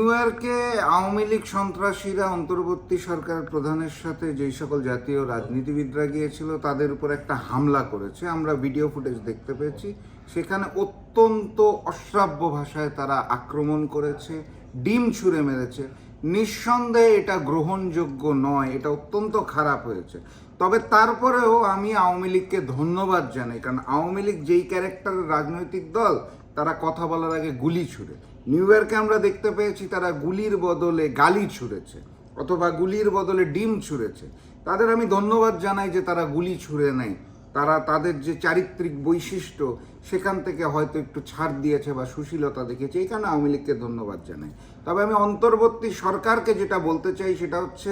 New ইয়র্কে আওয়ামী লীগ সন্ত্রাসীরা অন্তর্বর্তী সরকার প্রধানের সাথে যেই সকল জাতীয় রাজনীতিবিদরা গিয়েছিল তাদের উপর একটা হামলা করেছে। আমরা ভিডিও ফুটেজ দেখতে পেয়েছি। সেখানে অত্যন্ত অশ্রাব্য ভাষায় তারা আক্রমণ করেছে, ডিম ছুঁড়ে মেরেছে। নিঃসন্দেহে এটা গ্রহণযোগ্য নয়, এটা অত্যন্ত খারাপ হয়েছে। তবে তারপরেও আমি আওয়ামী লীগকে ধন্যবাদ জানাই, কারণ আওয়ামী লীগ যেই ক্যারেক্টারের রাজনৈতিক দল, তারা কথা বলার আগে গুলি ছুঁড়ে। নিউ ইয়র্কে আমরা দেখতে পেয়েছি তারা গুলির বদলে গালি ছুঁড়েছে অথবা গুলির বদলে ডিম ছুঁড়েছে। তাদের আমি ধন্যবাদ জানাই যে তারা গুলি ছুঁড়ে নাই। তারা তাদের যে চারিত্রিক বৈশিষ্ট্য সেখান থেকে হয়তো একটু ছাড় দিয়েছে বা সুশীলতা দেখেছে, এই কারণে আওয়ামী লীগকে ধন্যবাদ জানাই। তবে আমি অন্তর্বর্তী সরকারকে যেটা বলতে চাই সেটা হচ্ছে,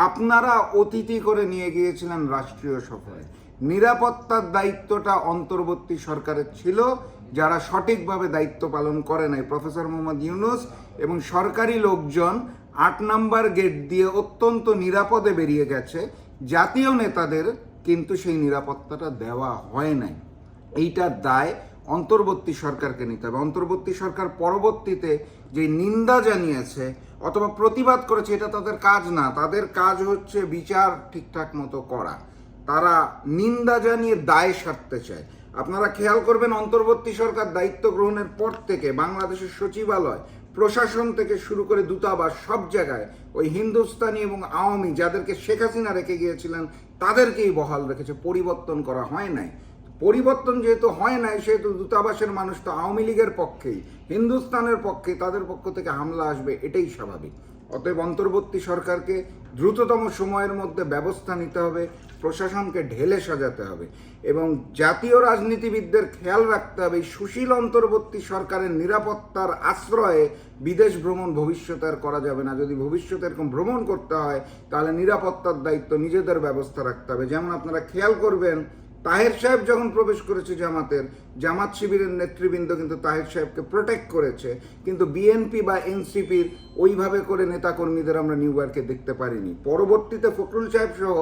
আপনারা অতিথি করে নিয়ে গিয়েছিলেন রাষ্ট্রীয় সফরে। নিরাপত্তার দায়িত্বটা অন্তর্বর্তী সরকারের ছিল, যারা সঠিকভাবে দায়িত্ব পালন করে নাই। প্রফেসর মোহাম্মদ ইউনূস এবং সরকারি লোকজন ৮ নম্বর গেট দিয়ে অত্যন্ত নিরাপদে বেরিয়ে গেছে। জাতীয় নেতাদের কিন্তু সেই নিরাপত্তাটা দেওয়া হয় নাই। এইটার দায় অন্তর্বর্তী সরকারকে নিতে হবে। অন্তর্বর্তী সরকার পরবর্তীতে যে নিন্দা জানিয়েছে অথবা প্রতিবাদ করেছে, এটা তাদের কাজ না। তাদের কাজ হচ্ছে বিচার ঠিকঠাক মতো করা। তারা নিন্দা জানিয়ে দায় সারতে চায়। আপনারা খেয়াল করবেন, অন্তর্বর্তী সরকার দায়িত্ব গ্রহণের পর থেকে বাংলাদেশের সচিবালয়, প্রশাসন থেকে শুরু করে দূতাবাস, সব জায়গায় ওই হিন্দুস্তানি এবং আওয়ামী যাদেরকে শেখ হাসিনা রেখে গিয়েছিলেন তাদেরকেই বহাল রেখেছে, পরিবর্তন করা হয় নাই। পরিবর্তন যেহেতু হয় নাই, সেহেতু দূতাবাসের মানুষ তো আওয়ামী লীগের পক্ষেই, হিন্দুস্তানের পক্ষেই, তাদের পক্ষ থেকে হামলা আসবে, এটাই স্বাভাবিক। অতএব অন্তর্বর্তী সরকারকে দ্রুততম সময়ের মধ্যে ব্যবস্থা নিতে হবে, প্রশাসনকে ঢেলে সাজাতে হবে এবং জাতীয় রাজনীতিবিদদের খেয়াল রাখতে হবে এই সুশীল অন্তর্বর্তী সরকারের নিরাপত্তার আশ্রয়ে বিদেশ ভ্রমণ ভবিষ্যতে আর করা যাবে না। যদি ভবিষ্যতে এরকম ভ্রমণ করতে হয় তাহলে নিরাপত্তার দায়িত্ব নিজেদের ব্যবস্থা রাখতে হবে। যেমন আপনারা খেয়াল করবেন, তাহের সাহেব যখন প্রবেশ করেছে জামাত শিবিরের নেতৃবৃন্দ কিন্তু তাহের সাহেবকে প্রোটেক্ট করেছে, কিন্তু বিএনপি বা এনসিপির ওইভাবে করে নেতাকর্মীদের আমরা নিউ ইয়র্কে দেখতে পারিনি। পরবর্তীতে ফখরুল সাহেব সহ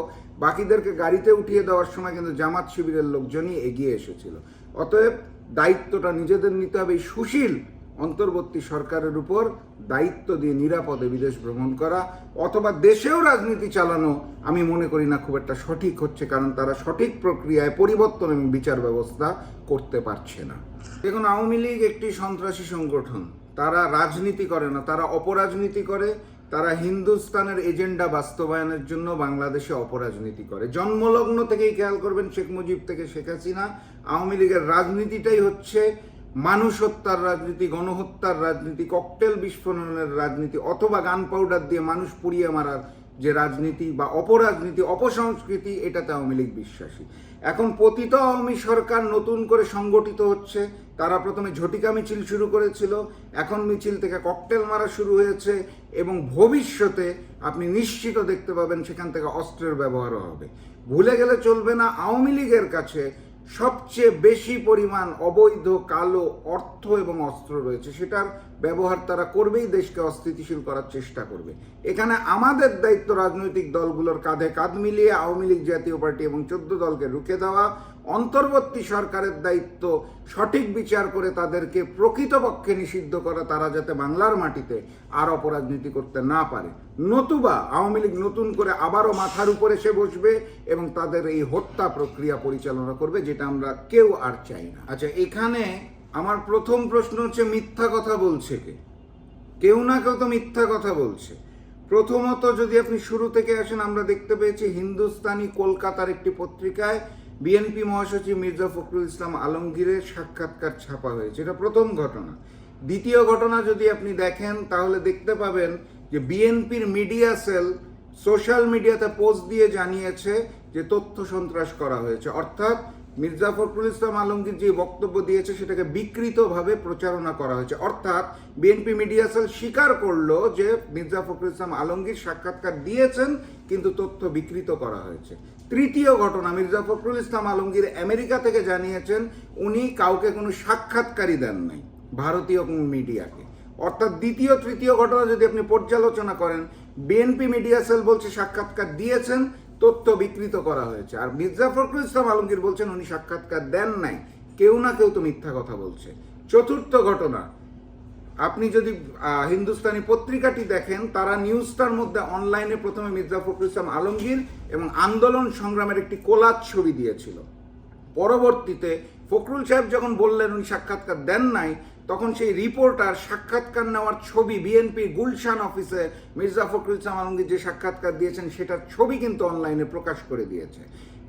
বাকিদেরকে গাড়িতে উঠিয়ে দেওয়ার সময় কিন্তু জামাত শিবিরের লোকজনই এগিয়ে এসেছিল। অতএব দায়িত্বটা নিজেদের নিতে হবে। এই সুশীল অন্তর্বর্তী সরকারের উপর দায়িত্ব দিয়ে নিরাপদে বিদেশ ভ্রমণ করা অথবা দেশেও রাজনীতি চালানো আমি মনে করি না খুব একটা সঠিক হচ্ছে, কারণ তারা সঠিক প্রক্রিয়ায় পরিবর্তন এবং বিচার ব্যবস্থা করতে পারছে না। দেখুন, আওয়ামী লীগ একটি সন্ত্রাসী সংগঠন। তারা রাজনীতি করে না, তারা অপরাজনীতি করে। তারা হিন্দুস্তানের এজেন্ডা বাস্তবায়নের জন্য বাংলাদেশে অপরাজনীতি করে। জন্মলগ্ন থেকেই খেয়াল করবেন, শেখ মুজিব থেকে শেখ হাসিনা, আওয়ামী লীগের রাজনীতিটাই হচ্ছে মানুষ হত্যার রাজনীতি, গণহত্যার রাজনীতি, ককটেল বিস্ফোরণের রাজনীতি অথবা গান পাউডার দিয়ে মানুষ পুড়িয়ে মারার যে রাজনীতি বা অপরাজনীতি, অপসংস্কৃতি, এটাতে আওয়ামী লীগ বিশ্বাসী। এখন পতিত আওয়ামী সরকার নতুন করে সংগঠিত হচ্ছে। তারা প্রথমে ঝটিকা মিছিল শুরু করেছিল, এখন মিছিল থেকে ককটেল মারা শুরু হয়েছে এবং ভবিষ্যতে আপনি নিশ্চিত দেখতে পাবেন সেখান থেকে অস্ত্রের ব্যবহারও হবে। ভুলে গেলে চলবে না, আওয়ামী লীগের কাছে সবচেয়ে বেশি পরিমাণ অবৈধ কালো অর্থ এবং অস্ত্র রয়েছে। সেটার ব্যবহার তারা করবেই, দেশকে অস্থিতিশীল করার চেষ্টা করবে। এখানে আমাদের দায়িত্ব রাজনৈতিক দলগুলোর কাঁধে কাঁধ মিলিয়ে আওয়ামী লীগ, জাতীয় পার্টি এবং 14 দলকে রুখে দেওয়া। অন্তর্বর্তী সরকারের দায়িত্ব সঠিক বিচার করে তাদেরকে প্রকৃতপক্ষে নিষিদ্ধ করা, তারা যাতে বাংলার মাটিতে আর অপরাজনীতি করতে না পারে। নতুবা আওয়ামী লীগ নতুন করে আবারও মাথার উপরে এসে বসবে এবং তাদের এই হত্যা প্রক্রিয়া পরিচালনা করবে, যেটা আমরা কেউ আর চাই না। আচ্ছা, এখানে আমার প্রথম প্রশ্ন হচ্ছে, মিথ্যা কথা বলছে কে? কেউ না কেউ তো মিথ্যা কথা বলছে। প্রথমত যদি আপনি শুরু থেকে আসেন, আমরা দেখতে পেয়েছি হিন্দুস্তানি কলকাতার একটি পত্রিকায় বিএনপি মহাসচিব মির্জা ফখরুল ইসলাম আলমগীরের সাক্ষাৎকার ছাপা হয়েছে। এটা প্রথম ঘটনা। দ্বিতীয় ঘটনা যদি আপনি দেখেন তাহলে দেখতে পাবেন যে বিএনপির মিডিয়া সেল সোশ্যাল মিডিয়াতে পোস্ট দিয়ে জানিয়েছে যে তথ্য সন্ত্রাস করা হয়েছে, অর্থাৎ মির্জা ফখরুল ইসলাম আলমগীর যে বক্তব্য দিয়েছে সেটাকে বিকৃতভাবে প্রচারণা করা হয়েছে। অর্থাৎ বিএনপি মিডিয়া সেল স্বীকার করলো যে মির্জা ফখরুল ইসলাম আলমগীর সাক্ষাৎকার দিয়েছেন, কিন্তু তথ্য বিকৃত করা হয়েছে। তৃতীয় ঘটনা, মির্জা ফখরুল ইসলাম আলমগীর আমেরিকা থেকে জানিয়েছেন উনি কাউকে কোনো সাক্ষাৎকারই দেন নাই, ভারতীয় কোনো মিডিয়াকে। অর্থাৎ দ্বিতীয় তৃতীয় ঘটনা যদি আপনি পর্যালোচনা করেন, বিএনপি মিডিয়া সেল বলছে সাক্ষাৎকার দিয়েছেন, তথ্য বিকৃত করা হয়েছে, আর মির্জা ফখরুল ইসলাম আলমগীর বলছেন উনি সাক্ষাৎকার দেন নাই। কেউ না কেউ তো মিথ্যা কথা বলছে। চতুর্থ ঘটনা, আপনি যদি হিন্দুস্তানি পত্রিকাটি দেখেন, তারা নিউজটার মধ্যে অনলাইনে প্রথমে মির্জা ফখরুল ইসলাম আলমগীর এবং আন্দোলন সংগ্রামের একটি কোলাজ ছবি দিয়েছিল। পরবর্তীতে ফখরুল সাহেব যখন বললেন উনি সাক্ষাৎকার দেন নাই, তখন সেই রিপোর্টার সাক্ষাৎকার নেওয়ার ছবি বিএনপির গুলশান অফিসে মির্জা ফখরুল ইসলাম আলমগীর যে সাক্ষাৎকার দিয়েছেন সেটার ছবি কিন্তু অনলাইনে প্রকাশ করে দিয়েছে।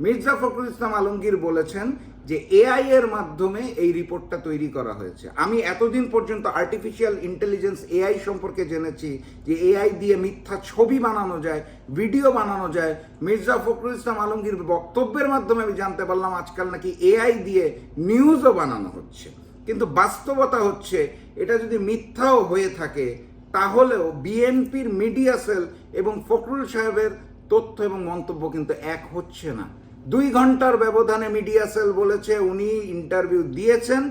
মির্জা ফখরুল ইসলাম আলমগীর বলেছেন যে এআই এর মাধ্যমে এই রিপোর্টটা তৈরি করা হয়েছে। আমি এতদিন পর্যন্ত আর্টিফিশিয়াল ইন্টেলিজেন্স এআই সম্পর্কে জেনেছি যে এআই দিয়ে মিথ্যা ছবি বানানো যায়, ভিডিও বানানো যায়। মির্জা ফখরুল ইসলাম আলমগীর বক্তব্যের মাধ্যমে আমি জানতে পারলাম আজকাল নাকি এআই দিয়ে নিউজও বানানো হচ্ছে। কিন্তু বাস্তবতা হচ্ছে এটা যদি মিথ্যাও হয়ে থাকে তাহলেও বিএনপির মিডিয়া সেল এবং ফখরুল সাহেবের তথ্য এবং মন্তব্য কিন্তু এক হচ্ছে না। 2 ঘন্টার ব্যবধানে মিডিয়া সেল বলেছে উনি ইন্টারভিউ দিয়েছেন,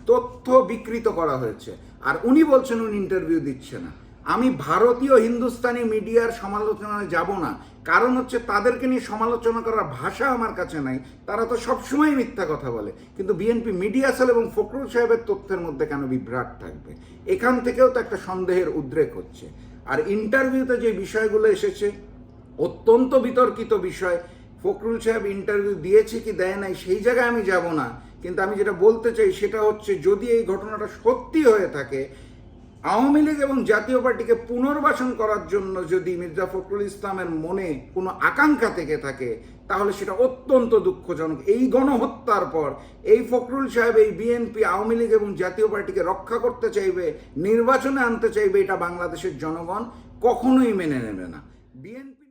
তথ্য বিকৃত করা হয়েছে, আর উনি বলছেন উনি ইন্টারভিউ দিচ্ছে না। আমি ভারতীয় হিন্দুস্তানি মিডিয়ার সমালোচনায় যাব না, কারণ হচ্ছে তাদেরকে নিয়ে সমালোচনা করার ভাষা আমার কাছে নাই। তারা তো সবসময় মিথ্যা কথা বলে, কিন্তু বিএনপি মিডিয়া সেল এবং ফখরুল সাহেবের তথ্যের মধ্যে কেন বিভ্রাট থাকবে? এখান থেকেও তো একটা সন্দেহের উদ্রেক হচ্ছে। আর ইন্টারভিউতে যে বিষয়গুলো এসেছে অত্যন্ত বিতর্কিত বিষয়। ফখরুল সাহেব ইন্টারভিউ দিয়েছে কি দেয় নাই সেই জায়গায় আমি যাব না, কিন্তু আমি যেটা বলতে চাই সেটা হচ্ছে যদি এই ঘটনাটা সত্যি হয়ে থাকে, আওয়ামী লীগ এবং জাতীয় পার্টিকে পুনর্বাসন করার জন্য যদি মির্জা ফখরুল ইসলামের মনে কোনো আকাঙ্ক্ষা থেকে থাকে, তাহলে সেটা অত্যন্ত দুঃখজনক। এই গণহত্যার পর এই ফখরুল সাহেব এই বিএনপি আওয়ামী লীগ এবং জাতীয় পার্টিকে রক্ষা করতে চাইবে, নির্বাচনে আনতে চাইবে, এটা বাংলাদেশের জনগণ কখনোই মেনে নেবে না। বিএনপি